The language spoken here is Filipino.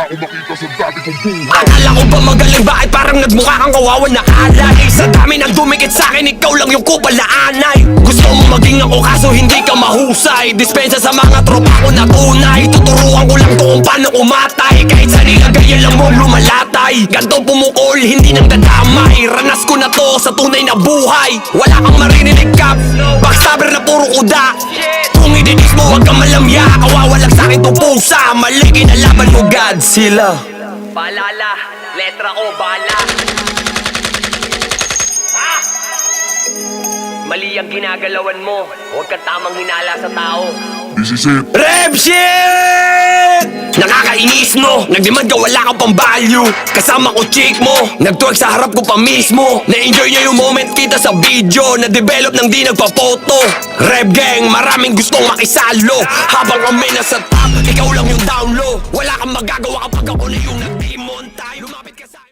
ako makita sa dati kong buhay. Akala ko ba magaling, bakit parang nagmukha kang kawawan na alay? Sa dami nang dumikit sa'kin, ikaw lang yung kupal na anay. Gusto mo maging ako kaso hindi ka mahusay. Dispensa sa mga tropa ko na tunay. Tuturuan ko lang to kung paano kumatay. Kahit sa nilagay lang mo lumalatay. Ganto pumukol, hindi nang dadamay. Ranas ko na to sa tunay na buhay. Wala kang maririnig kap, backstabber na puro kuda. Kung idinis mo wag kang malamya, kawawalag sa'kin to pusa. Mali kinalaban mo Godzilla. Paalala, letra ko bala. Mali ang ginagalawan mo, huwag kang tamang hinala sa tao. This is it. Rap shit! Nakakainis mo, nagdemand ka wala kang pang value. Kasama ko chick mo, nagtwerk sa harap ko pa mismo. Na-enjoy niya yung moment kita sa video, na-develop nang di nagpa-photo. Rap gang, maraming gustong makisalo. Habang kami nasa top, ikaw lang yung down low. Wala kang magagawa kapag ako na yung nag-demon tayo.